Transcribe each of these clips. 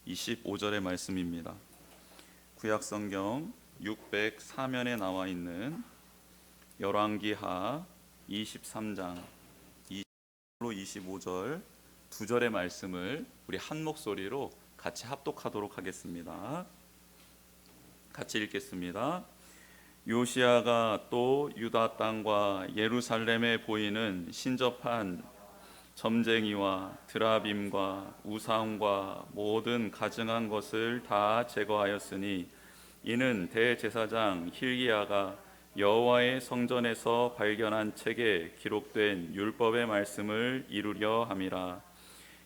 25절의 말씀입니다. 구약성경 604면에 나와 있는 열왕기하 23장 25절 두 절의 말씀을 우리 한 목소리로 같이 합독하도록 하겠습니다. 같이 읽겠습니다. 요시야가 또 유다 땅과 예루살렘에 보이는 신접한 점쟁이와 드라빔과 우상과 모든 가증한 것을 다 제거하였으니 이는 대제사장 hil기야가 여호와의 성전에서 발견한 책에 기록된 율법의 말씀을 이루려 함이라.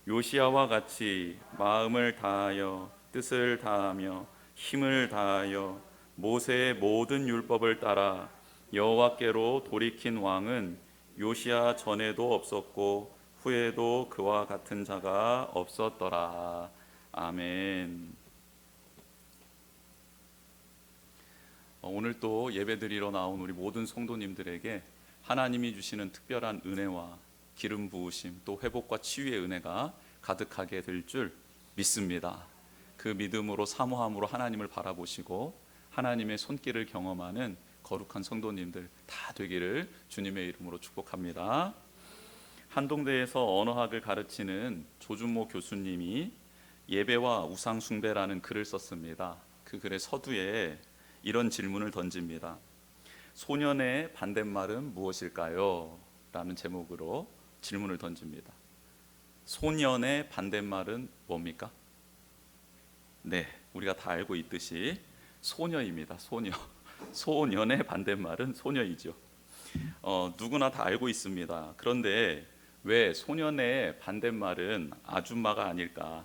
요시야와 같이 마음을 다하여 뜻을 다하며 힘을 다하여 모세의 모든 율법을 따라 여호와께로 돌이킨 왕은 요시야 전에도 없었고 후에도 그와 같은 자가 없었더라. 아멘. 오늘 또 예배드리러 나온 우리 모든 성도님들에게 하나님이 주시는 특별한 은혜와 기름 부으심, 또 회복과 치유의 은혜가 가득하게 될 줄 믿습니다. 그 믿음으로 사모함으로 하나님을 바라보시고 하나님의 손길을 경험하는 거룩한 성도님들 다 되기를 주님의 이름으로 축복합니다. 한동대에서 언어학을 가르치는 조준모 교수님이 예배와 우상 숭배라는 글을 썼습니다. 그 글의 서두에 이런 질문을 던집니다. 소년의 반대말은 무엇일까요? 라는 제목으로 질문을 던집니다. 소년의 반대말은 뭡니까? 네, 우리가 다 알고 있듯이 소녀입니다. 소녀. 소년의 반대말은 소녀이죠. 누구나 다 알고 있습니다. 그런데 왜 소년의 반대말은 아줌마가 아닐까,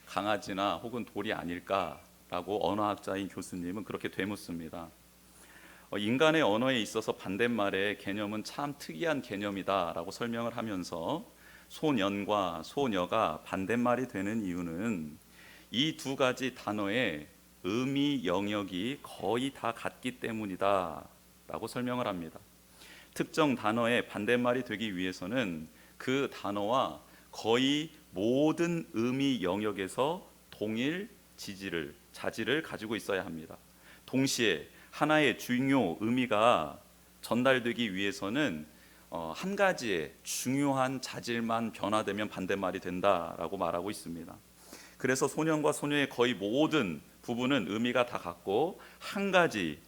강아지나 혹은 돌이 아닐까라고 언어학자인 교수님은 그렇게 되묻습니다. 인간의 언어에 있어서 반대말의 개념은 참 특이한 개념이다라고 설명을 하면서 소년과 소녀가 반대말이 되는 이유는 이 두 가지 단어의 의미 영역이 거의 다 같기 때문이다라고 설명을 합니다. 특정 단어의 반대말이 되기 위해서는 그 단어와 거의 모든 의미 영역에서 동일 자질을 가지고 있어야 합니다. 동시에 하나의 중요 의미가 전달되기 위해서는 한 가지의 중요한 자질만 변화되면 반대말이 된다라고 말하고 있습니다. 그래서 소년과 소녀의 거의 모든 부분은 의미가 다 같고 한 가지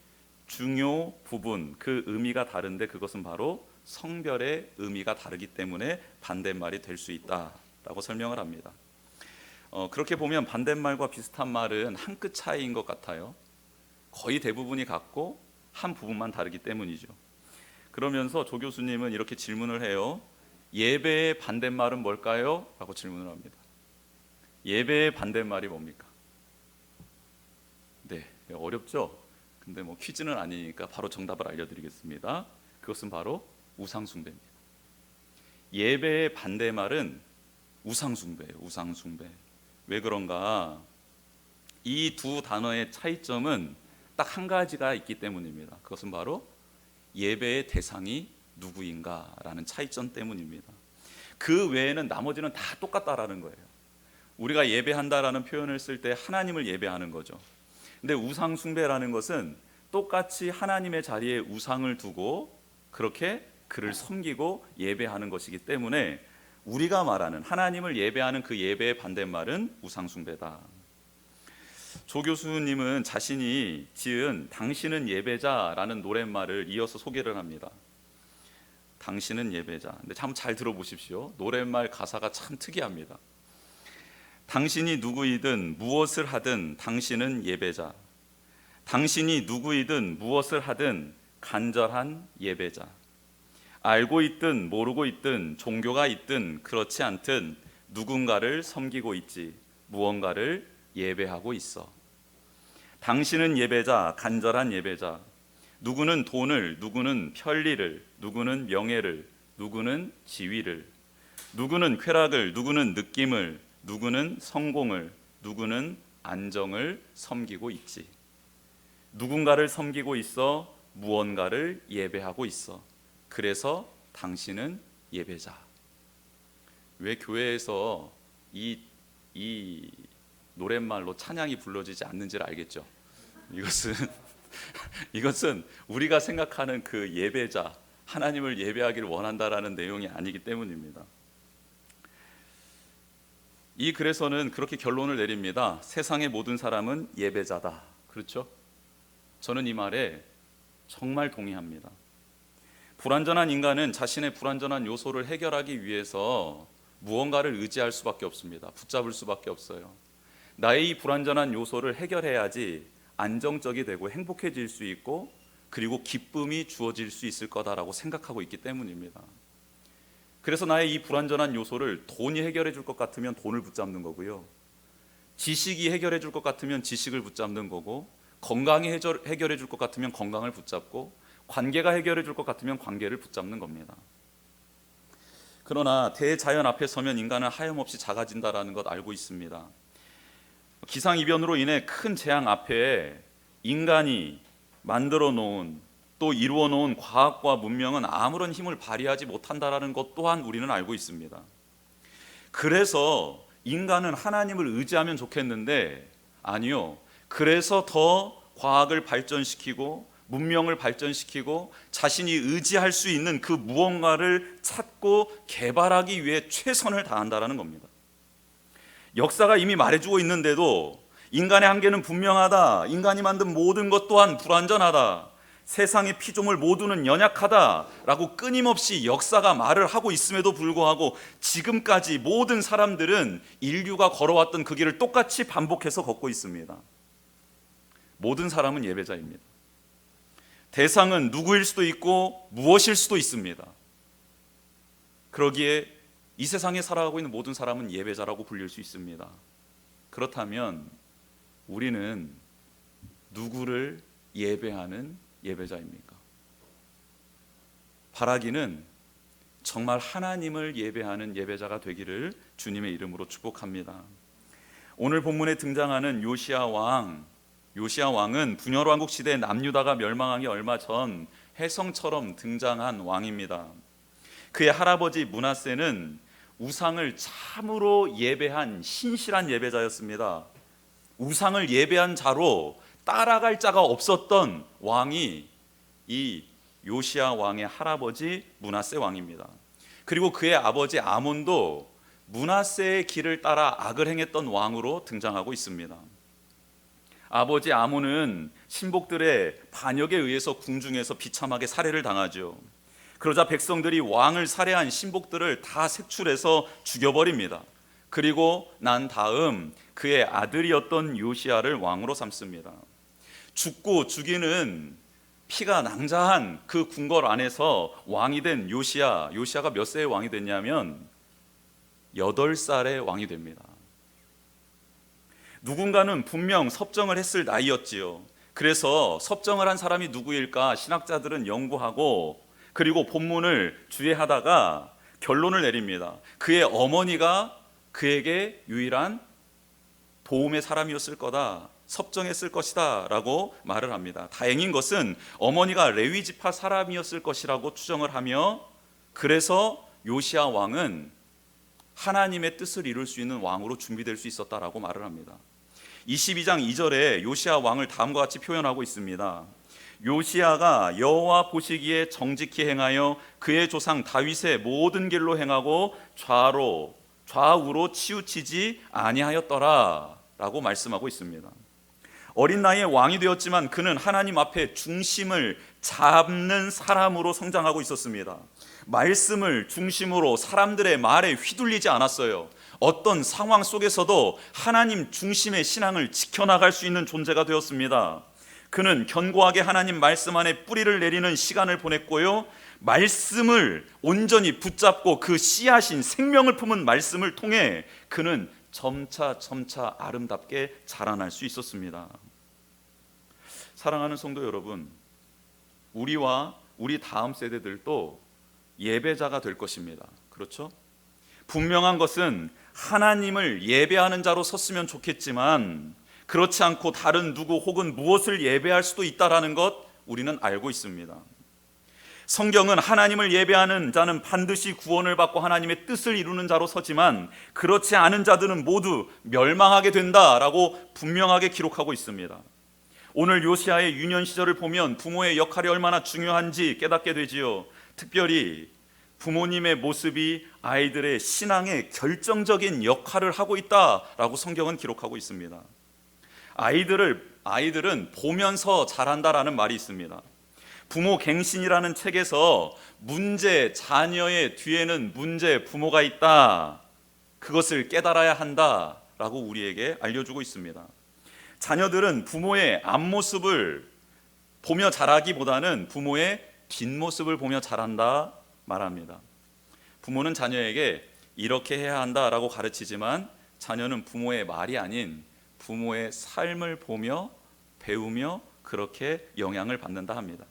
중요 부분, 그 의미가 다른데 그것은 바로 성별의 의미가 다르기 때문에 반대말이 될 수 있다라고 설명을 합니다. 그렇게 보면 반대말과 비슷한 말은 한 끗 차이인 것 같아요. 거의 대부분이 같고 한 부분만 다르기 때문이죠. 그러면서 조 교수님은 이렇게 질문을 해요. 예배의 반대말은 뭘까요? 라고 질문을 합니다. 예배의 반대말이 뭡니까? 네, 어렵죠? 근데 퀴즈는 아니니까 바로 정답을 알려드리겠습니다. 그것은 바로 우상숭배입니다. 예배의 반대말은 우상숭배예요. 우상숭배. 왜 그런가? 이 두 단어의 차이점은 딱 한 가지가 있기 때문입니다. 그것은 바로 예배의 대상이 누구인가라는 차이점 때문입니다. 그 외에는 나머지는 다 똑같다라는 거예요. 우리가 예배한다라는 표현을 쓸 때 하나님을 예배하는 거죠. 근데 우상 숭배라는 것은 똑같이 하나님의 자리에 우상을 두고 그렇게 그를 섬기고 예배하는 것이기 때문에 우리가 말하는 하나님을 예배하는 그 예배의 반대말은 우상 숭배다. 조 교수님은 자신이 지은 당신은 예배자라는 노랫말을 이어서 소개를 합니다. 당신은 예배자. 근데 참 잘 들어보십시오. 노랫말 가사가 참 특이합니다. 당신이 누구이든 무엇을 하든 당신은 예배자. 당신이 누구이든 무엇을 하든 간절한 예배자. 알고 있든 모르고 있든 종교가 있든 그렇지 않든 누군가를 섬기고 있지, 무언가를 예배하고 있어. 당신은 예배자, 간절한 예배자. 누구는 돈을, 누구는 편리를, 누구는 명예를, 누구는 지위를, 누구는 쾌락을, 누구는 느낌을, 누구는 성공을, 누구는 안정을 섬기고 있지. 누군가를 섬기고 있어, 무언가를 예배하고 있어. 그래서 당신은 예배자. 왜 교회에서 이 노랫말로 찬양이 불러지지 않는지를 알겠죠. 이것은 우리가 생각하는 그 예배자, 하나님을 예배하기를 원한다라는 내용이 아니기 때문입니다. 이 글에서는 그렇게 결론을 내립니다. 세상의 모든 사람은 예배자다. 그렇죠? 저는 이 말에 정말 동의합니다. 불완전한 인간은 자신의 불완전한 요소를 해결하기 위해서 무언가를 의지할 수밖에 없습니다. 붙잡을 수밖에 없어요. 나의 이 불완전한 요소를 해결해야지 안정적이 되고 행복해질 수 있고 그리고 기쁨이 주어질 수 있을 거다라고 생각하고 있기 때문입니다. 그래서 나의 이 불완전한 요소를 돈이 해결해 줄 것 같으면 돈을 붙잡는 거고요. 지식이 해결해 줄 것 같으면 지식을 붙잡는 거고, 건강이 해결해 줄 것 같으면 건강을 붙잡고, 관계가 해결해 줄 것 같으면 관계를 붙잡는 겁니다. 그러나 대자연 앞에 서면 인간은 하염없이 작아진다라는 것 알고 있습니다. 기상이변으로 인해 큰 재앙 앞에 인간이 만들어 놓은 또 이루어 놓은 과학과 문명은 아무런 힘을 발휘하지 못한다라는 것 또한 우리는 알고 있습니다. 그래서 인간은 하나님을 의지하면 좋겠는데 아니요. 그래서 더 과학을 발전시키고 문명을 발전시키고 자신이 의지할 수 있는 그 무언가를 찾고 개발하기 위해 최선을 다한다라는 겁니다. 역사가 이미 말해주고 있는데도 인간의 한계는 분명하다. 인간이 만든 모든 것 또한 불완전하다. 세상의 피조물 모두는 연약하다라고 끊임없이 역사가 말을 하고 있음에도 불구하고 지금까지 모든 사람들은 인류가 걸어왔던 그 길을 똑같이 반복해서 걷고 있습니다. 모든 사람은 예배자입니다. 대상은 누구일 수도 있고 무엇일 수도 있습니다. 그러기에 이 세상에 살아가고 있는 모든 사람은 예배자라고 불릴 수 있습니다. 그렇다면 우리는 누구를 예배하는 예배자입니까? 바라기는 정말 하나님을 예배하는 예배자가 되기를 주님의 이름으로 축복합니다. 오늘 본문에 등장하는 요시야 왕은 분열왕국 시대에 남유다가 멸망하기 얼마 전 혜성처럼 등장한 왕입니다. 그의 할아버지 므낫세는 우상을 참으로 예배한 신실한 예배자였습니다. 우상을 예배한 자로 따라갈 자가 없었던 왕이 이 요시야 왕의 할아버지 므낫세 왕입니다. 그리고 그의 아버지 아몬도 므낫세의 길을 따라 악을 행했던 왕으로 등장하고 있습니다. 아버지 아몬은 신복들의 반역에 의해서 궁중에서 비참하게 살해를 당하죠. 그러자 백성들이 왕을 살해한 신복들을 다 색출해서 죽여버립니다. 그리고 난 다음 그의 아들이었던 요시야를 왕으로 삼습니다. 죽고 죽이는 피가 낭자한 그 궁궐 안에서 왕이 된 요시야가 몇 세의 왕이 됐냐면 8살의 왕이 됩니다. 누군가는 분명 섭정을 했을 나이였지요. 그래서 섭정을 한 사람이 누구일까 신학자들은 연구하고 그리고 본문을 주의하다가 결론을 내립니다. 그의 어머니가 그에게 유일한 도움의 사람이었을 거다, 섭정했을 것이다 라고 말을 합니다. 다행인 것은 어머니가 레위 지파 사람이었을 것이라고 추정을 하며 그래서 요시야 왕은 하나님의 뜻을 이룰 수 있는 왕으로 준비될 수 있었다라고 말을 합니다. 22장 2절에 요시야 왕을 다음과 같이 표현하고 있습니다. 요시야가 여호와 보시기에 정직히 행하여 그의 조상 다윗의 모든 길로 행하고 좌우로 치우치지 아니하였더라 라고 말씀하고 있습니다. 어린 나이에 왕이 되었지만 그는 하나님 앞에 중심을 잡는 사람으로 성장하고 있었습니다. 말씀을 중심으로 사람들의 말에 휘둘리지 않았어요. 어떤 상황 속에서도 하나님 중심의 신앙을 지켜나갈 수 있는 존재가 되었습니다. 그는 견고하게 하나님 말씀 안에 뿌리를 내리는 시간을 보냈고요, 말씀을 온전히 붙잡고 그 씨앗인 생명을 품은 말씀을 통해 그는 점차 아름답게 자라날 수 있었습니다. 사랑하는 성도 여러분, 우리와 우리 다음 세대들도 예배자가 될 것입니다. 그렇죠? 분명한 것은 하나님을 예배하는 자로 섰으면 좋겠지만 그렇지 않고 다른 누구 혹은 무엇을 예배할 수도 있다라는 것 우리는 알고 있습니다. 성경은 하나님을 예배하는 자는 반드시 구원을 받고 하나님의 뜻을 이루는 자로 서지만 그렇지 않은 자들은 모두 멸망하게 된다라고 분명하게 기록하고 있습니다. 오늘 요시야의 유년 시절을 보면 부모의 역할이 얼마나 중요한지 깨닫게 되지요. 특별히 부모님의 모습이 아이들의 신앙에 결정적인 역할을 하고 있다라고 성경은 기록하고 있습니다. 아이들은 보면서 자란다라는 말이 있습니다. 부모 갱신이라는 책에서 자녀의 뒤에는 부모가 있다, 그것을 깨달아야 한다라고 우리에게 알려주고 있습니다. 자녀들은 부모의 앞모습을 보며 자라기보다는 부모의 뒷모습을 보며 자란다 말합니다. 부모는 자녀에게 이렇게 해야 한다라고 가르치지만 자녀는 부모의 말이 아닌 부모의 삶을 보며 배우며 그렇게 영향을 받는다 합니다.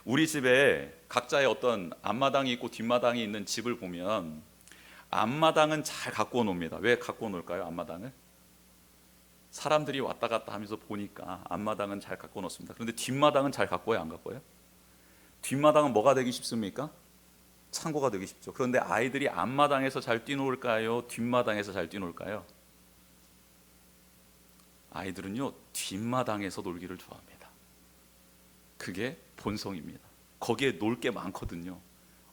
우리 집에 각자의 어떤 앞마당이 있고 뒷마당이 있는 집을 보면 앞마당은 잘 가꾸어 놉니다. 왜 가꾸어 놓을까요? 앞마당을? 사람들이 왔다 갔다 하면서 보니까 앞마당은 잘 가꾸어 놓습니다. 그런데 뒷마당은 잘 가꾸어요, 안 가꾸어요? 뒷마당은 뭐가 되기 쉽습니까? 창고가 되기 쉽죠. 그런데 아이들이 앞마당에서 잘 뛰놀까요? 뒷마당에서 잘 뛰놀까요? 아이들은요, 뒷마당에서 놀기를 좋아합니다. 그게 본성입니다. 거기에 놀 게 많거든요.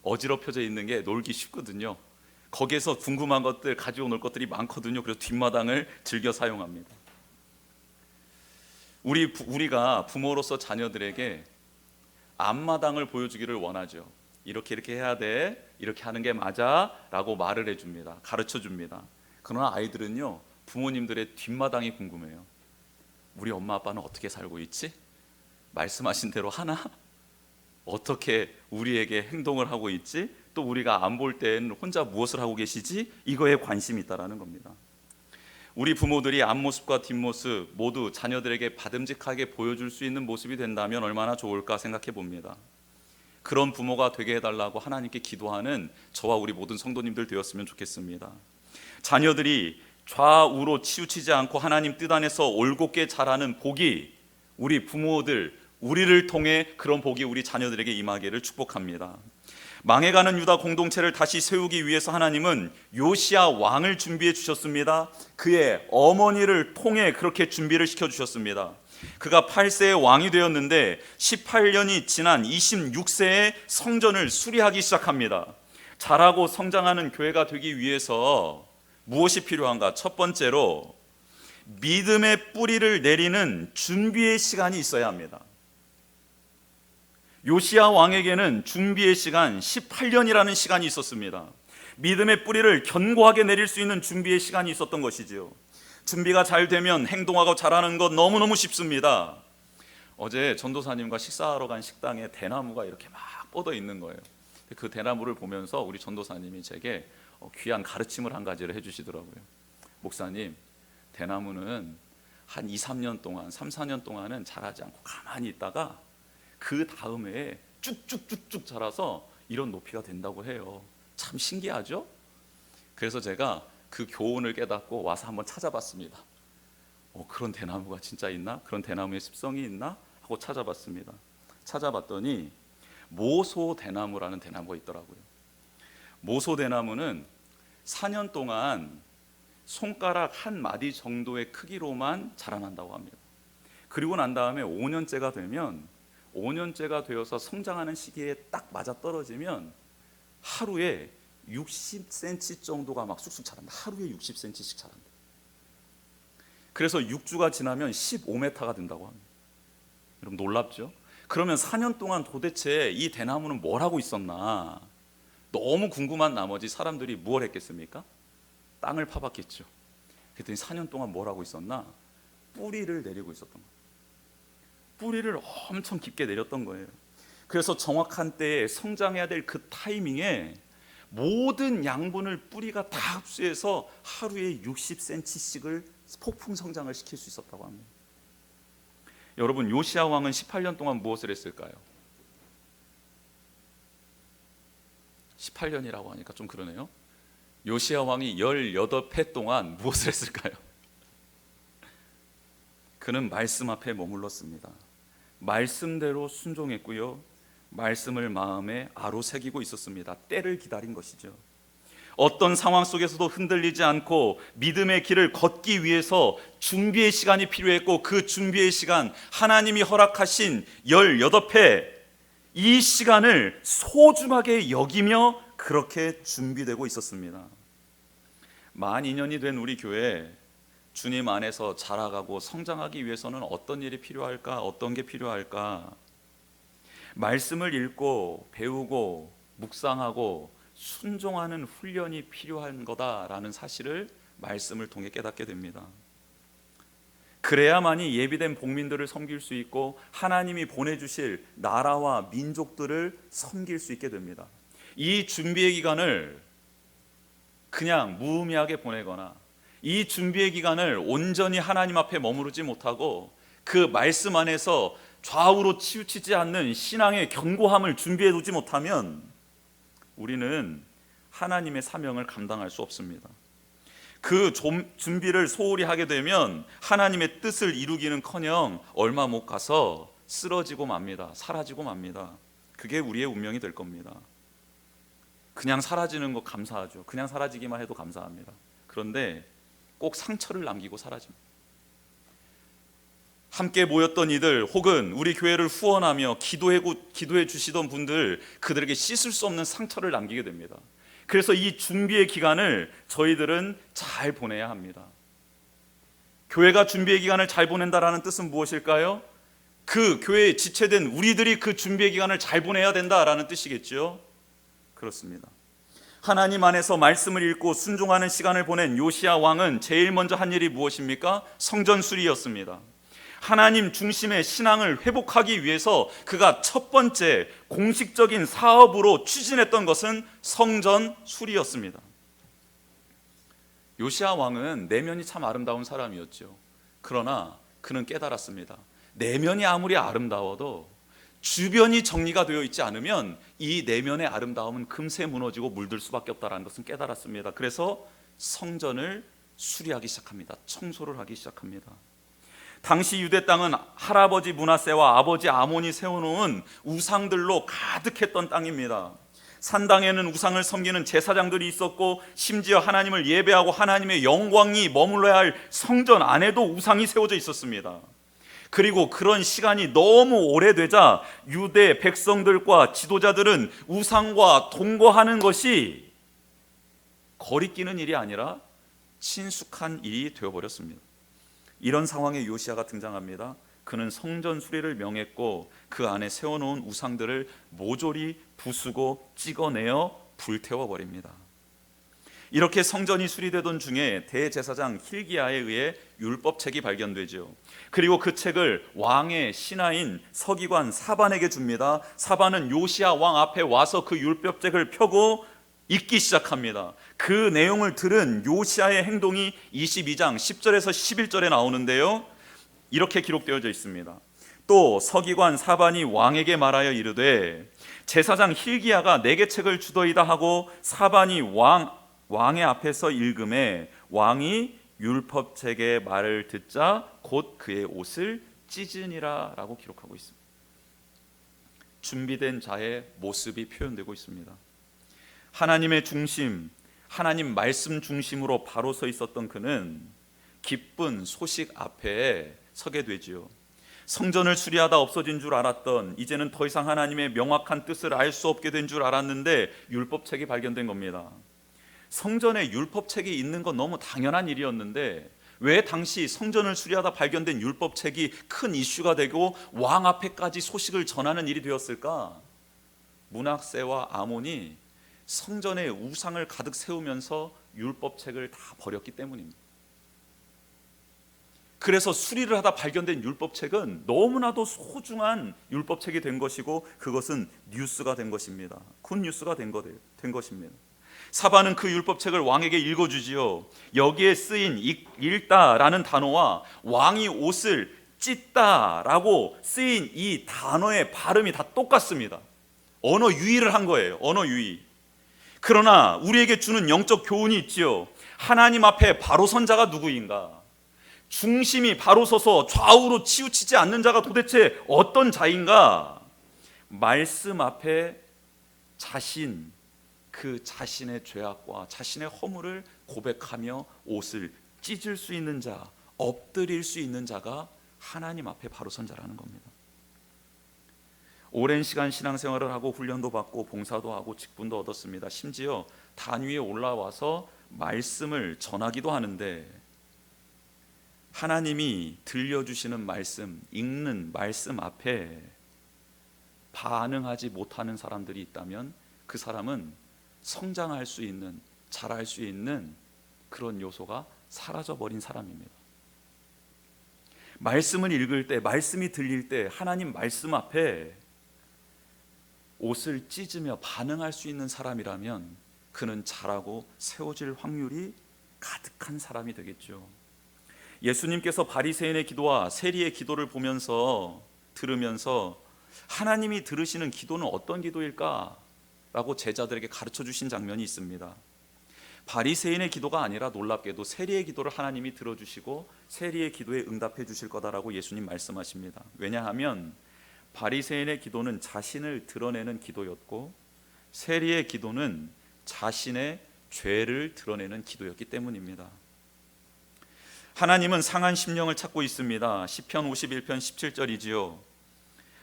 어지럽혀져 있는 게 놀기 쉽거든요. 거기에서 궁금한 것들, 가지고 놀 것들이 많거든요. 그래서 뒷마당을 즐겨 사용합니다. 우리가 부모로서 자녀들에게 앞마당을 보여주기를 원하죠. 이렇게 해야 돼, 이렇게 하는 게 맞아 라고 말을 해줍니다. 가르쳐줍니다. 그러나 아이들은요, 부모님들의 뒷마당이 궁금해요. 우리 엄마 아빠는 어떻게 살고 있지? 말씀하신 대로 하나? 어떻게 우리에게 행동을 하고 있지? 또 우리가 안 볼 땐 혼자 무엇을 하고 계시지? 이거에 관심이 있다라는 겁니다. 우리 부모들이 앞모습과 뒷모습 모두 자녀들에게 바듬직하게 보여줄 수 있는 모습이 된다면 얼마나 좋을까 생각해 봅니다. 그런 부모가 되게 해달라고 하나님께 기도하는 저와 우리 모든 성도님들 되었으면 좋겠습니다. 자녀들이 좌우로 치우치지 않고 하나님 뜻 안에서 올곧게 자라는 복이 우리 부모들, 우리를 통해 그런 복이 우리 자녀들에게 임하기를 축복합니다. 망해가는 유다 공동체를 다시 세우기 위해서 하나님은 요시야 왕을 준비해 주셨습니다. 그의 어머니를 통해 그렇게 준비를 시켜주셨습니다. 그가 8세의 왕이 되었는데 18년이 지난 26세에 성전을 수리하기 시작합니다. 자라고 성장하는 교회가 되기 위해서 무엇이 필요한가? 첫 번째로 믿음의 뿌리를 내리는 준비의 시간이 있어야 합니다. 요시야 왕에게는 준비의 시간 18년이라는 시간이 있었습니다. 믿음의 뿌리를 견고하게 내릴 수 있는 준비의 시간이 있었던 것이지요. 준비가 잘 되면 행동하고 자라는 것 너무너무 쉽습니다. 어제 전도사님과 식사하러 간 식당에 대나무가 이렇게 막 뻗어 있는 거예요. 그 대나무를 보면서 우리 전도사님이 제게 귀한 가르침을 한 가지를 해주시더라고요. 목사님, 대나무는 한 2, 3년 동안, 3, 4년 동안은 자라지 않고 가만히 있다가 그 다음에 쭉쭉쭉쭉 자라서 이런 높이가 된다고 해요. 참 신기하죠? 그래서 제가 그 교훈을 깨닫고 와서 한번 찾아봤습니다. 그런 대나무가 진짜 있나? 그런 대나무의 습성이 있나? 하고 찾아봤습니다. 찾아봤더니 모소대나무라는 대나무가 있더라고요. 모소대나무는 4년 동안 손가락 한 마디 정도의 크기로만 자라난다고 합니다. 그리고 난 다음에 5년째가 되어서 성장하는 시기에 딱 맞아떨어지면 하루에 60cm 정도가 막 쑥쑥 자란다. 하루에 60cm씩 자란다. 그래서 6주가 지나면 15m가 된다고 합니다. 여러분 놀랍죠? 그러면 4년 동안 도대체 이 대나무는 뭘 하고 있었나? 너무 궁금한 나머지 사람들이 무엇을 했겠습니까? 땅을 파봤겠죠. 그랬더니 4년 동안 뭘 하고 있었나? 뿌리를 내리고 있었던 거예요. 뿌리를 엄청 깊게 내렸던 거예요. 그래서 정확한 때에 성장해야 될 그 타이밍에 모든 양분을 뿌리가 다 흡수해서 하루에 60cm씩을 폭풍 성장을 시킬 수 있었다고 합니다. 여러분, 요시야 왕은 18년 동안 무엇을 했을까요? 18년이라고 하니까 좀 그러네요. 요시야 왕이 18해 동안 무엇을 했을까요? 그는 말씀 앞에 머물렀습니다. 말씀대로 순종했고요. 말씀을 마음에 아로새기고 있었습니다. 때를 기다린 것이죠. 어떤 상황 속에서도 흔들리지 않고 믿음의 길을 걷기 위해서 준비의 시간이 필요했고, 그 준비의 시간, 하나님이 허락하신 18회 이 시간을 소중하게 여기며 그렇게 준비되고 있었습니다. 만 2년이 된 우리 교회, 주님 안에서 자라가고 성장하기 위해서는 어떤 일이 필요할까? 어떤 게 필요할까? 말씀을 읽고 배우고 묵상하고 순종하는 훈련이 필요한 거다라는 사실을 말씀을 통해 깨닫게 됩니다. 그래야만이 예비된 복민들을 섬길 수 있고 하나님이 보내주실 나라와 민족들을 섬길 수 있게 됩니다. 이 준비의 기간을 그냥 무의미하게 보내거나 이 준비의 기간을 온전히 하나님 앞에 머무르지 못하고 그 말씀 안에서 좌우로 치우치지 않는 신앙의 견고함을 준비해 두지 못하면 우리는 하나님의 사명을 감당할 수 없습니다. 그 준비를 소홀히 하게 되면 하나님의 뜻을 이루기는커녕 얼마 못 가서 쓰러지고 맙니다. 사라지고 맙니다. 그게 우리의 운명이 될 겁니다. 그냥 사라지는 거 감사하죠. 그냥 사라지기만 해도 감사합니다. 그런데 꼭 상처를 남기고 사라집니다. 함께 모였던 이들 혹은 우리 교회를 후원하며 기도해 주시던 분들, 그들에게 씻을 수 없는 상처를 남기게 됩니다. 그래서 이 준비의 기간을 저희들은 잘 보내야 합니다. 교회가 준비의 기간을 잘 보낸다라는 뜻은 무엇일까요? 그 교회에 지체된 우리들이 그 준비의 기간을 잘 보내야 된다라는 뜻이겠죠. 그렇습니다. 하나님 안에서 말씀을 읽고 순종하는 시간을 보낸 요시야 왕은 제일 먼저 한 일이 무엇입니까? 성전 수리였습니다. 하나님 중심의 신앙을 회복하기 위해서 그가 첫 번째 공식적인 사업으로 추진했던 것은 성전 수리였습니다. 요시야 왕은 내면이 참 아름다운 사람이었죠. 그러나 그는 깨달았습니다. 내면이 아무리 아름다워도 주변이 정리가 되어 있지 않으면 이 내면의 아름다움은 금세 무너지고 물들 수밖에 없다는 것은 깨달았습니다. 그래서 성전을 수리하기 시작합니다. 청소를 하기 시작합니다. 당시 유대 땅은 할아버지 므낫세와 아버지 아몬이 세워놓은 우상들로 가득했던 땅입니다. 산당에는 우상을 섬기는 제사장들이 있었고, 심지어 하나님을 예배하고 하나님의 영광이 머물러야 할 성전 안에도 우상이 세워져 있었습니다. 그리고 그런 시간이 너무 오래되자 유대 백성들과 지도자들은 우상과 동거하는 것이 거리끼는 일이 아니라 친숙한 일이 되어버렸습니다. 이런 상황에 요시야가 등장합니다. 그는 성전 수리를 명했고 그 안에 세워놓은 우상들을 모조리 부수고 찍어내어 불태워버립니다. 이렇게 성전이 수리되던 중에 대제사장 힐기야에 의해 율법책이 발견되죠. 그리고 그 책을 왕의 신하인 서기관 사반에게 줍니다. 사반은 요시야 왕 앞에 와서 그 율법책을 펴고 읽기 시작합니다. 그 내용을 들은 요시야의 행동이 22장 10절에서 11절에 나오는데요, 이렇게 기록되어져 있습니다. 또 서기관 사반이 왕에게 말하여 이르되 제사장 힐기야가 내게 책을 주더이다 하고 사반이 왕의 앞에서 읽음에 왕이 율법책의 말을 듣자 곧 그의 옷을 찢으니라 라고 기록하고 있습니다. 준비된 자의 모습이 표현되고 있습니다. 하나님의 중심, 하나님 말씀 중심으로 바로 서 있었던 그는 기쁜 소식 앞에 서게 되지요. 성전을 수리하다 없어진 줄 알았던, 이제는 더 이상 하나님의 명확한 뜻을 알 수 없게 된 줄 알았는데 율법책이 발견된 겁니다. 성전에 율법책이 있는 건 너무 당연한 일이었는데 왜 당시 성전을 수리하다 발견된 율법책이 큰 이슈가 되고 왕 앞에까지 소식을 전하는 일이 되었을까? 므낫세와 아몬이 성전에 우상을 가득 세우면서 율법책을 다 버렸기 때문입니다. 그래서 수리를 하다 발견된 율법책은 너무나도 소중한 율법책이 된 것이고 그것은 뉴스가 된 것입니다. 굿뉴스가 된 것입니다. 사반은 그 율법책을 왕에게 읽어주지요. 여기에 쓰인 읽다라는 단어와 왕이 옷을 찢다라고 쓰인 이 단어의 발음이 다 똑같습니다. 언어 유희를 한 거예요. 언어 유희. 그러나 우리에게 주는 영적 교훈이 있지요. 하나님 앞에 바로 선 자가 누구인가? 중심이 바로 서서 좌우로 치우치지 않는 자가 도대체 어떤 자인가? 말씀 앞에 그 자신의 죄악과 자신의 허물을 고백하며 옷을 찢을 수 있는 자, 엎드릴 수 있는 자가 하나님 앞에 바로 선 자라는 겁니다. 오랜 시간 신앙생활을 하고 훈련도 받고 봉사도 하고 직분도 얻었습니다. 심지어 단 위에 올라와서 말씀을 전하기도 하는데, 하나님이 들려주시는 말씀, 읽는 말씀 앞에 반응하지 못하는 사람들이 있다면 그 사람은 성장할 수 있는, 자랄 수 있는 그런 요소가 사라져버린 사람입니다. 말씀을 읽을 때, 말씀이 들릴 때 하나님 말씀 앞에 옷을 찢으며 반응할 수 있는 사람이라면 그는 자라고 세워질 확률이 가득한 사람이 되겠죠. 예수님께서 바리새인의 기도와 세리의 기도를 들으면서 하나님이 들으시는 기도는 어떤 기도일까? 라고 제자들에게 가르쳐 주신 장면이 있습니다. 바리새인의 기도가 아니라 놀랍게도 세리의 기도를 하나님이 들어주시고 세리의 기도에 응답해 주실 거다라고 예수님 말씀하십니다. 왜냐하면 바리새인의 기도는 자신을 드러내는 기도였고 세리의 기도는 자신의 죄를 드러내는 기도였기 때문입니다. 하나님은 상한 심령을 찾고 있습니다. 시편 51편 17절이지요.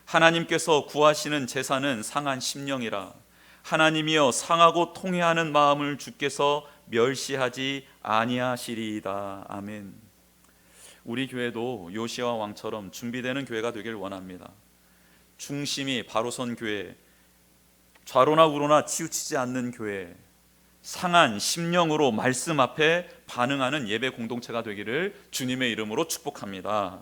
하나님께서 구하시는 제사는 상한 심령이라. 하나님이여 상하고 통회하는 마음을 주께서 멸시하지 아니하시리이다. 아멘. 우리 교회도 요시야 왕처럼 준비되는 교회가 되길 원합니다. 중심이 바로 선 교회, 좌로나 우로나 치우치지 않는 교회, 상한 심령으로 말씀 앞에 반응하는 예배 공동체가 되기를 주님의 이름으로 축복합니다.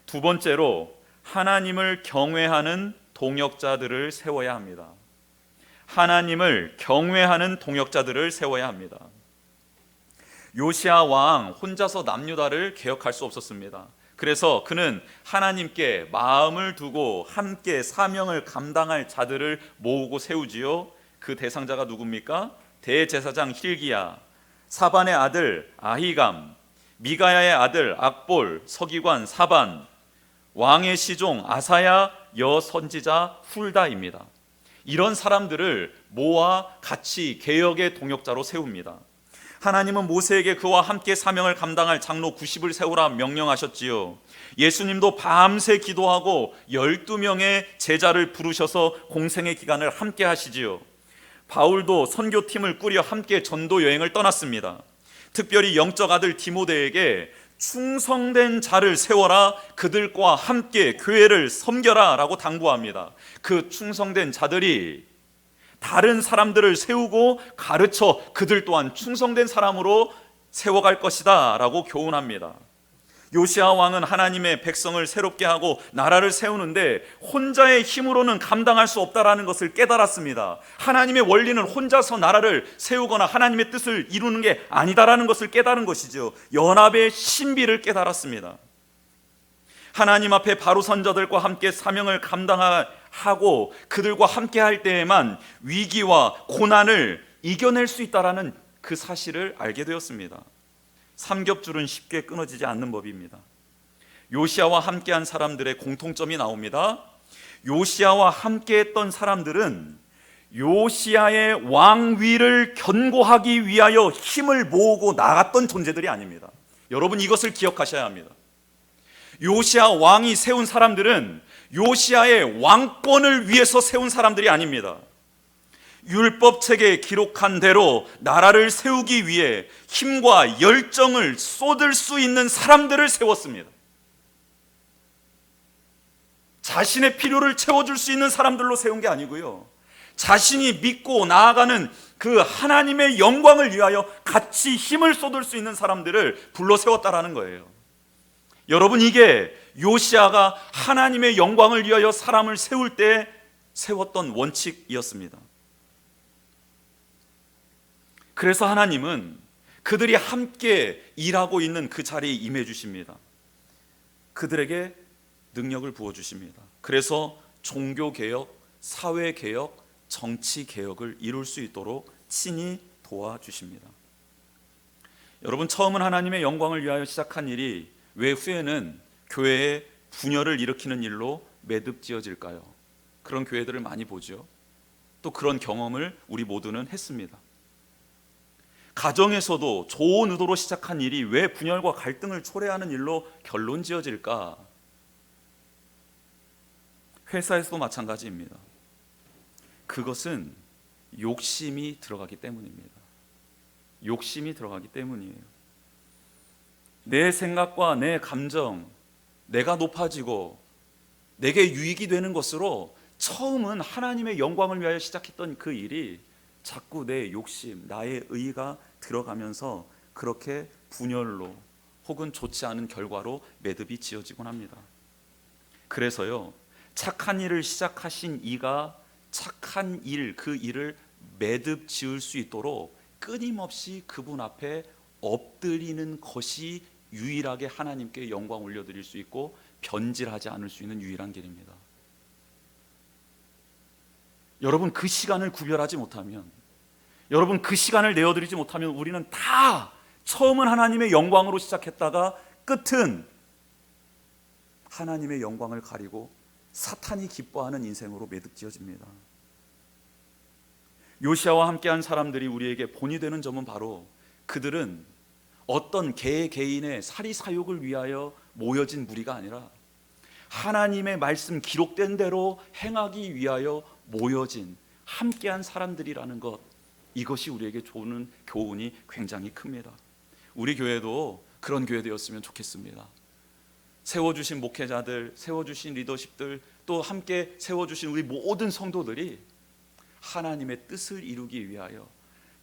두 번째로 하나님을 경외하는 동역자들을 세워야 합니다. 하나님을 경외하는 동역자들을 세워야 합니다. 요시야 왕 혼자서 남유다를 개혁할 수 없었습니다. 그래서 그는 하나님께 마음을 두고 함께 사명을 감당할 자들을 모으고 세우지요. 그 대상자가 누굽니까? 대제사장 힐기야, 사반의 아들 아히감, 미가야의 아들 악볼, 서기관 사반, 왕의 시종 아사야, 여선지자 훌다입니다. 이런 사람들을 모아 같이 개혁의 동역자로 세웁니다. 하나님은 모세에게 그와 함께 사명을 감당할 장로 90을 세우라 명령하셨지요. 예수님도 밤새 기도하고 12명의 제자를 부르셔서 공생의 기간을 함께 하시지요. 바울도 선교팀을 꾸려 함께 전도 여행을 떠났습니다. 특별히 영적 아들 디모데에게 충성된 자를 세워라, 그들과 함께 교회를 섬겨라 라고 당부합니다. 그 충성된 자들이 다른 사람들을 세우고 가르쳐 그들 또한 충성된 사람으로 세워갈 것이다 라고 교훈합니다. 요시야 왕은 하나님의 백성을 새롭게 하고 나라를 세우는데 혼자의 힘으로는 감당할 수 없다라는 것을 깨달았습니다. 하나님의 원리는 혼자서 나라를 세우거나 하나님의 뜻을 이루는 게 아니다라는 것을 깨달은 것이죠. 연합의 신비를 깨달았습니다. 하나님 앞에 바로 선 자들과 함께 사명을 감당하고 그들과 함께 할 때에만 위기와 고난을 이겨낼 수 있다라는 그 사실을 알게 되었습니다. 삼겹줄은 쉽게 끊어지지 않는 법입니다. 요시야와 함께한 사람들의 공통점이 나옵니다. 요시야와 함께했던 사람들은 요시야의 왕위를 견고하기 위하여 힘을 모으고 나갔던 존재들이 아닙니다. 여러분 이것을 기억하셔야 합니다. 요시야 왕이 세운 사람들은 요시야의 왕권을 위해서 세운 사람들이 아닙니다. 율법책에 기록한 대로 나라를 세우기 위해 힘과 열정을 쏟을 수 있는 사람들을 세웠습니다. 자신의 필요를 채워줄 수 있는 사람들로 세운 게 아니고요, 자신이 믿고 나아가는 그 하나님의 영광을 위하여 같이 힘을 쏟을 수 있는 사람들을 불러 세웠다라는 거예요. 여러분 이게 요시야가 하나님의 영광을 위하여 사람을 세울 때 세웠던 원칙이었습니다. 그래서 하나님은 그들이 함께 일하고 있는 그 자리에 임해 주십니다. 그들에게 능력을 부어 주십니다. 그래서 종교개혁, 사회개혁, 정치개혁을 이룰 수 있도록 친히 도와주십니다. 여러분 처음은 하나님의 영광을 위하여 시작한 일이 왜 후에는 교회에 분열을 일으키는 일로 매듭지어질까요? 그런 교회들을 많이 보죠. 또 그런 경험을 우리 모두는 했습니다. 가정에서도 좋은 의도로 시작한 일이 왜 분열과 갈등을 초래하는 일로 결론 지어질까? 회사에서도 마찬가지입니다. 그것은 욕심이 들어가기 때문입니다. 욕심이 들어가기 때문이에요. 내 생각과 내 감정, 내가 높아지고 내게 유익이 되는 것으로 처음은 하나님의 영광을 위하여 시작했던 그 일이 자꾸 내 욕심, 나의 의가 들어가면서 그렇게 분열로 혹은 좋지 않은 결과로 매듭이 지어지곤 합니다. 그래서요, 착한 일을 시작하신 이가 착한 일, 그 일을 매듭 지을 수 있도록 끊임없이 그분 앞에 엎드리는 것이 유일하게 하나님께 영광 올려드릴 수 있고 변질하지 않을 수 있는 유일한 길입니다. 여러분, 그 시간을 구별하지 못하면, 여러분 그 시간을 내어드리지 못하면 우리는 다 처음은 하나님의 영광으로 시작했다가 끝은 하나님의 영광을 가리고 사탄이 기뻐하는 인생으로 매듭 지어집니다. 요시아와 함께한 사람들이 우리에게 본이 되는 점은 바로 그들은 어떤 개개인의 사리사욕을 위하여 모여진 무리가 아니라 하나님의 말씀 기록된 대로 행하기 위하여 모여진 함께한 사람들이라는 것, 이것이 우리에게 주는 교훈이 굉장히 큽니다. 우리 교회도 그런 교회 되었으면 좋겠습니다. 세워주신 목회자들, 세워주신 리더십들, 또 함께 세워주신 우리 모든 성도들이 하나님의 뜻을 이루기 위하여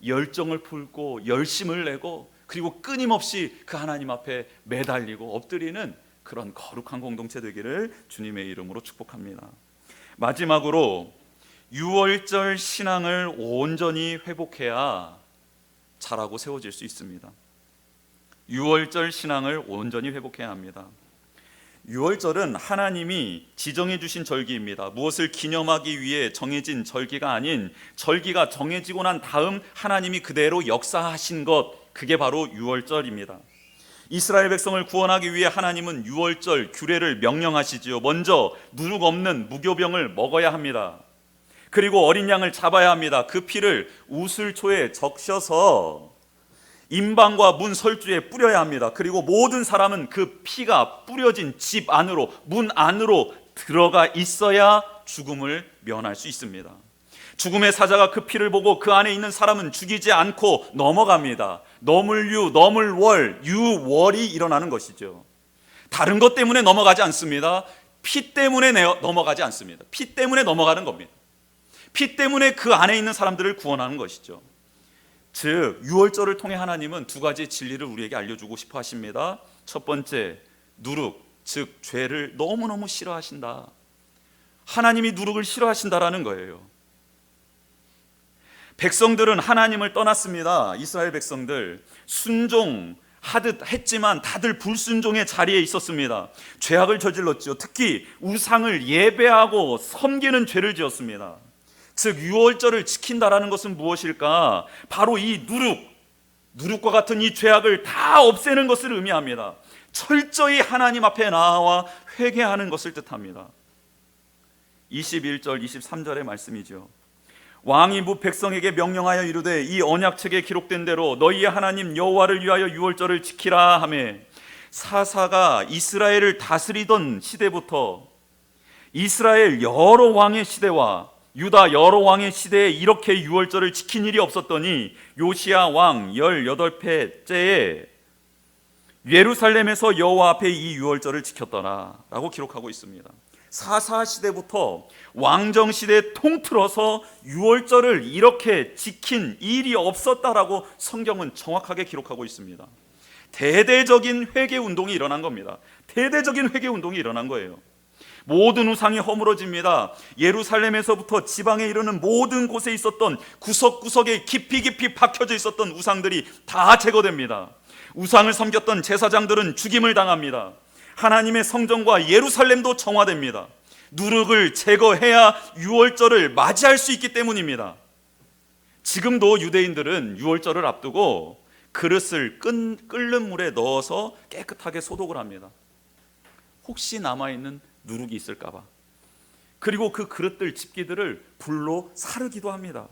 열정을 품고 열심을 내고 그리고 끊임없이 그 하나님 앞에 매달리고 엎드리는 그런 거룩한 공동체 되기를 주님의 이름으로 축복합니다. 마지막으로 유월절 신앙을 온전히 회복해야 잘하고 세워질 수 있습니다. 유월절 신앙을 온전히 회복해야 합니다. 유월절은 하나님이 지정해 주신 절기입니다. 무엇을 기념하기 위해 정해진 절기가 아닌, 절기가 정해지고 난 다음 하나님이 그대로 역사하신 것, 그게 바로 유월절입니다. 이스라엘 백성을 구원하기 위해 하나님은 유월절 규례를 명령하시지요. 먼저 누룩 없는 무교병을 먹어야 합니다. 그리고 어린 양을 잡아야 합니다. 그 피를 우슬초에 적셔서 임방과 문 설주에 뿌려야 합니다. 그리고 모든 사람은 그 피가 뿌려진 집 안으로, 문 안으로 들어가 있어야 죽음을 면할 수 있습니다. 죽음의 사자가 그 피를 보고 그 안에 있는 사람은 죽이지 않고 넘어갑니다. 넘을유, 넘을월, 유월이 일어나는 것이죠. 다른 것 때문에 넘어가지 않습니다. 피 때문에 넘어가지 않습니다. 피 때문에 넘어가는 겁니다. 피 때문에 그 안에 있는 사람들을 구원하는 것이죠. 즉 유월절을 통해 하나님은 두 가지 진리를 우리에게 알려주고 싶어 하십니다. 첫 번째, 누룩, 즉 죄를 너무너무 싫어하신다. 하나님이 누룩을 싫어하신다라는 거예요. 백성들은 하나님을 떠났습니다. 이스라엘 백성들 순종하듯 했지만 다들 불순종의 자리에 있었습니다. 죄악을 저질렀죠. 특히 우상을 예배하고 섬기는 죄를 지었습니다. 즉 유월절을 지킨다라는 것은 무엇일까? 바로 이 누룩과 같은 이 죄악을 다 없애는 것을 의미합니다. 철저히 하나님 앞에 나와 회개하는 것을 뜻합니다. 21절 23절의 말씀이죠. 왕이 무 백성에게 명령하여 이르되 이 언약책에 기록된 대로 너희의 하나님 여호와를 위하여 유월절을 지키라 하며, 사사가 이스라엘을 다스리던 시대부터 이스라엘 여러 왕의 시대와 유다 여러 왕의 시대에 이렇게 유월절을 지킨 일이 없었더니 요시야 왕 18회째에 예루살렘에서 여호와 앞에 이 유월절을 지켰더라 라고 기록하고 있습니다. 사사 시대부터 왕정 시대 통틀어서 유월절을 이렇게 지킨 일이 없었다라고 성경은 정확하게 기록하고 있습니다. 대대적인 회개 운동이 일어난 겁니다. 대대적인 회개 운동이 일어난 거예요. 모든 우상이 허물어집니다. 예루살렘에서부터 지방에 이르는 모든 곳에 있었던 구석구석에 깊이 박혀져 있었던 우상들이 다 제거됩니다. 우상을 섬겼던 제사장들은 죽임을 당합니다. 하나님의 성전과 예루살렘도 정화됩니다. 누룩을 제거해야 유월절을 맞이할 수 있기 때문입니다. 지금도 유대인들은 유월절을 앞두고 그릇을 끓는 물에 넣어서 깨끗하게 소독을 합니다. 혹시 남아있는 누룩이 있을까봐. 그리고 그 그릇들 집기들을 불로 사르기도 합니다.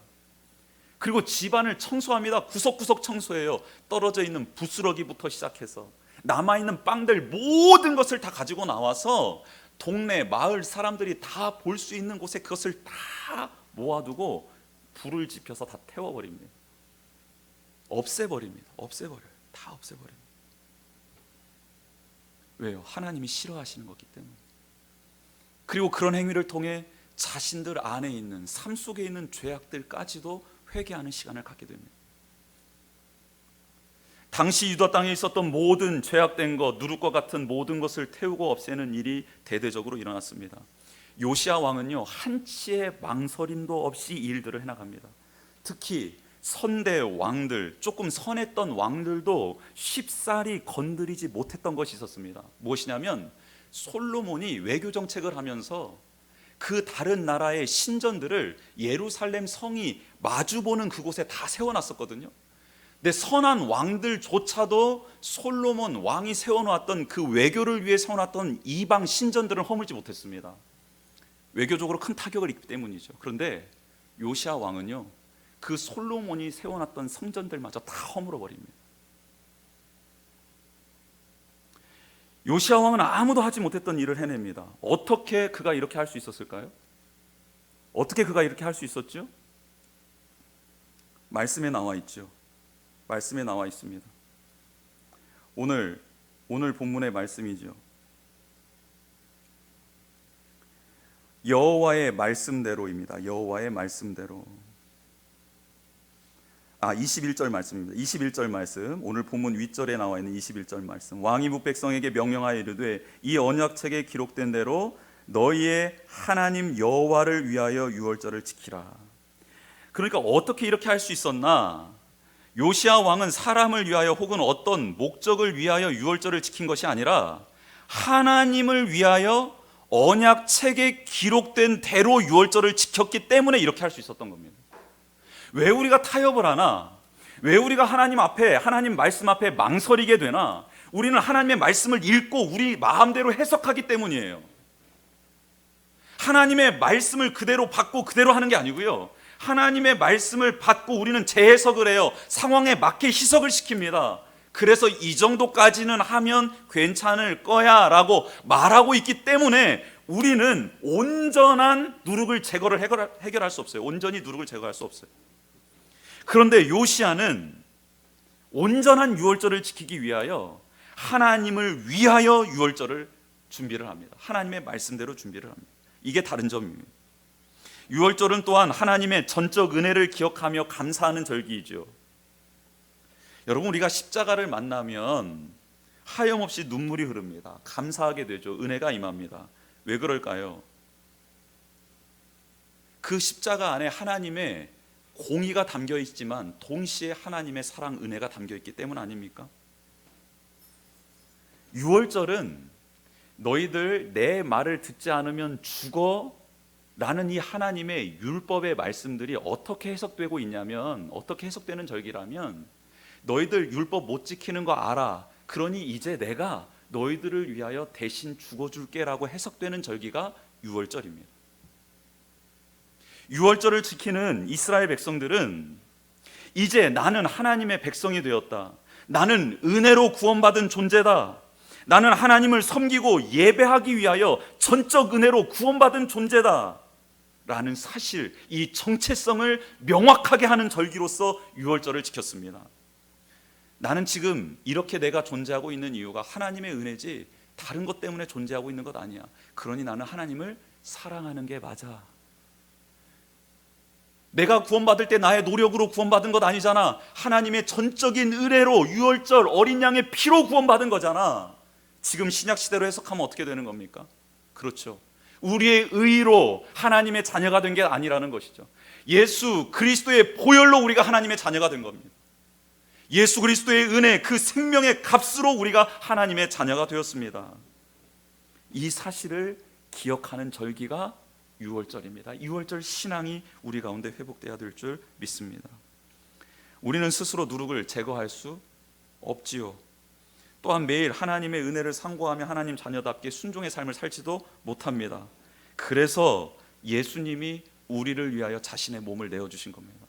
그리고 집안을 청소합니다. 구석구석 청소해요. 떨어져 있는 부스러기부터 시작해서 남아있는 빵들 모든 것을 다 가지고 나와서 동네 마을 사람들이 다 볼 수 있는 곳에 그것을 다 모아두고 불을 지펴서 다 태워버립니다. 없애버립니다. 없애버려요. 다 없애버립니다. 왜요? 하나님이 싫어하시는 거기 때문에. 그리고 그런 행위를 통해 자신들 안에 있는 삶 속에 있는 죄악들까지도 회개하는 시간을 갖게 됩니다. 당시 유다 땅에 있었던 모든 죄악된 것, 누룩과 같은 모든 것을 태우고 없애는 일이 대대적으로 일어났습니다. 요시야 왕은요, 한치의 망설임도 없이 이 일들을 해나갑니다. 특히 선대 왕들, 조금 선했던 왕들도 쉽사리 건드리지 못했던 것이 있었습니다. 무엇이냐면 솔로몬이 외교 정책을 하면서 그 다른 나라의 신전들을 예루살렘 성이 마주보는 그곳에 다 세워놨었거든요. 근데 선한 왕들조차도 솔로몬 왕이 세워놓았던 그 외교를 위해 세워놨던 이방 신전들을 허물지 못했습니다. 외교적으로 큰 타격을 입기 때문이죠. 그런데 요시야 왕은요, 그 솔로몬이 세워놨던 성전들마저 다 허물어버립니다. 요시야 왕은 아무도 하지 못했던 일을 해냅니다. 어떻게 그가 이렇게 할 수 있었을까요? 어떻게 그가 이렇게 할 수 있었죠? 말씀에 나와 있죠. 말씀에 나와 있습니다. 오늘 본문의 말씀이죠. 여호와의 말씀대로입니다. 여호와의 말씀대로. 21절 말씀입니다. 21절 말씀, 오늘 본문 윗절에 나와 있는 21절 말씀. 왕이 뭇백성에게 명령하여 이르되 이 언약책에 기록된 대로 너희의 하나님 여호와를 위하여 유월절을 지키라. 그러니까 어떻게 이렇게 할 수 있었나? 요시야 왕은 사람을 위하여 혹은 어떤 목적을 위하여 유월절을 지킨 것이 아니라 하나님을 위하여 언약책에 기록된 대로 유월절을 지켰기 때문에 이렇게 할 수 있었던 겁니다. 왜 우리가 타협을 하나? 왜 우리가 하나님 앞에, 하나님 말씀 앞에 망설이게 되나? 우리는 하나님의 말씀을 읽고 우리 마음대로 해석하기 때문이에요. 하나님의 말씀을 그대로 받고 그대로 하는 게 아니고요, 하나님의 말씀을 받고 우리는 재해석을 해요. 상황에 맞게 해석을 시킵니다. 그래서 이 정도까지는 하면 괜찮을 거야 라고 말하고 있기 때문에 우리는 온전한 누룩을 해결할 수 없어요. 온전히 누룩을 제거할 수 없어요. 그런데 요시야는 온전한 유월절을 지키기 위하여 하나님을 위하여 유월절을 준비를 합니다. 하나님의 말씀대로 준비를 합니다. 이게 다른 점입니다. 유월절은 또한 하나님의 전적 은혜를 기억하며 감사하는 절기이죠. 여러분, 우리가 십자가를 만나면 하염없이 눈물이 흐릅니다. 감사하게 되죠. 은혜가 임합니다. 왜 그럴까요? 그 십자가 안에 하나님의 공의가 담겨 있지만 동시에 하나님의 사랑, 은혜가 담겨 있기 때문 아닙니까? 유월절은 너희들 내 말을 듣지 않으면 죽어 라는 이 하나님의 율법의 말씀들이 어떻게 해석되고 있냐면, 어떻게 해석되는 절기라면, 너희들 율법 못 지키는 거 알아, 그러니 이제 내가 너희들을 위하여 대신 죽어줄게 라고 해석되는 절기가 유월절입니다. 유월절을 지키는 이스라엘 백성들은 이제 나는 하나님의 백성이 되었다, 나는 은혜로 구원받은 존재다, 나는 하나님을 섬기고 예배하기 위하여 전적 은혜로 구원받은 존재다 라는 사실, 이 정체성을 명확하게 하는 절기로서 유월절을 지켰습니다. 나는 지금 이렇게 내가 존재하고 있는 이유가 하나님의 은혜지 다른 것 때문에 존재하고 있는 것 아니야. 그러니 나는 하나님을 사랑하는 게 맞아. 내가 구원받을 때 나의 노력으로 구원받은 것 아니잖아. 하나님의 전적인 은혜로 유월절 어린 양의 피로 구원받은 거잖아. 지금 신약시대로 해석하면 어떻게 되는 겁니까? 그렇죠. 우리의 의로 하나님의 자녀가 된 게 아니라는 것이죠. 예수 그리스도의 보혈로 우리가 하나님의 자녀가 된 겁니다. 예수 그리스도의 은혜, 그 생명의 값으로 우리가 하나님의 자녀가 되었습니다. 이 사실을 기억하는 절기가 유월절입니다. 유월절 신앙이 우리 가운데 회복돼야 될 줄 믿습니다. 우리는 스스로 누룩을 제거할 수 없지요. 또한 매일 하나님의 은혜를 상고하며 하나님 자녀답게 순종의 삶을 살지도 못합니다. 그래서 예수님이 우리를 위하여 자신의 몸을 내어주신 겁니다.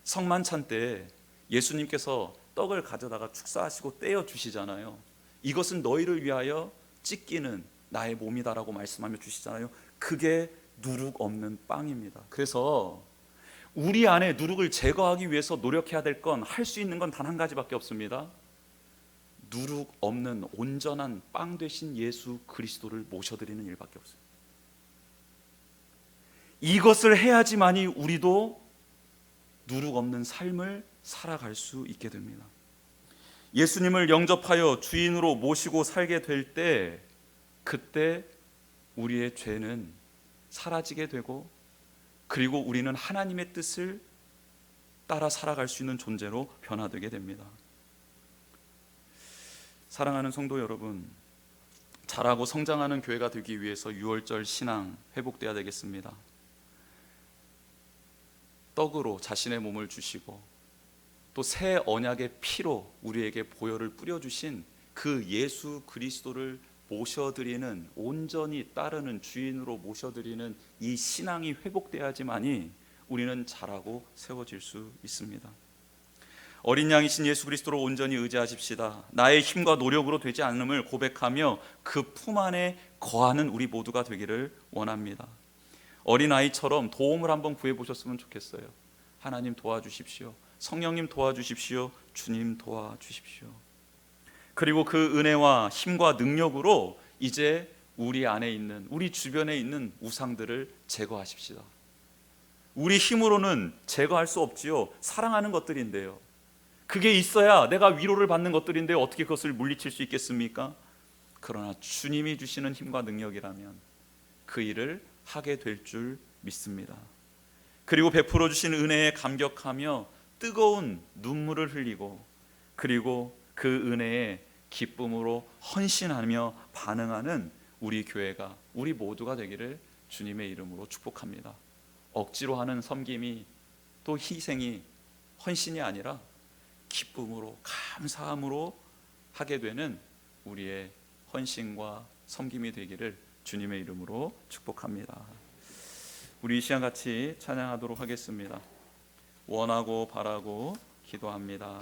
성만찬 때 예수님께서 떡을 가져다가 축사하시고 떼어 주시잖아요. 이것은 너희를 위하여 찢기는 나의 몸이다라고 말씀하며 주시잖아요. 그게 누룩 없는 빵입니다. 그래서 우리 안에 누룩을 제거하기 위해서 노력해야 될 건, 할 수 있는 건 단 한 가지밖에 없습니다. 누룩 없는 온전한 빵 되신 예수 그리스도를 모셔드리는 일밖에 없어요. 이것을 해야지만이 우리도 누룩 없는 삶을 살아갈 수 있게 됩니다. 예수님을 영접하여 주인으로 모시고 살게 될 때, 그때 우리의 죄는 사라지게 되고, 그리고 우리는 하나님의 뜻을 따라 살아갈 수 있는 존재로 변화되게 됩니다. 사랑하는 성도 여러분, 자라고 성장하는 교회가 되기 위해서 유월절 신앙 회복돼야 되겠습니다. 떡으로 자신의 몸을 주시고 또 새 언약의 피로 우리에게 보혈을 뿌려주신 그 예수 그리스도를 모셔드리는, 온전히 따르는, 주인으로 모셔드리는 이 신앙이 회복돼야지만이 우리는 자라고 세워질 수 있습니다. 어린 양이신 예수 그리스도로 온전히 의지하십시다. 나의 힘과 노력으로 되지 않음을 고백하며 그 품 안에 거하는 우리 모두가 되기를 원합니다. 어린아이처럼 도움을 한번 구해보셨으면 좋겠어요. 하나님 도와주십시오. 성령님 도와주십시오. 주님 도와주십시오. 그리고 그 은혜와 힘과 능력으로 이제 우리 안에 있는, 우리 주변에 있는 우상들을 제거하십시다. 우리 힘으로는 제거할 수 없지요. 사랑하는 것들인데요. 그게 있어야 내가 위로를 받는 것들인데 어떻게 그것을 물리칠 수 있겠습니까? 그러나 주님이 주시는 힘과 능력이라면 그 일을 하게 될 줄 믿습니다. 그리고 베풀어 주신 은혜에 감격하며 뜨거운 눈물을 흘리고, 그리고 그 은혜에 기쁨으로 헌신하며 반응하는 우리 교회가, 우리 모두가 되기를 주님의 이름으로 축복합니다. 억지로 하는 섬김이, 또 희생이, 헌신이 아니라 기쁨으로, 감사함으로 하게 되는 우리의 헌신과 섬김이 되기를 주님의 이름으로 축복합니다. 우리 이 시간 같이 찬양하도록 하겠습니다. 원하고 바라고 기도합니다.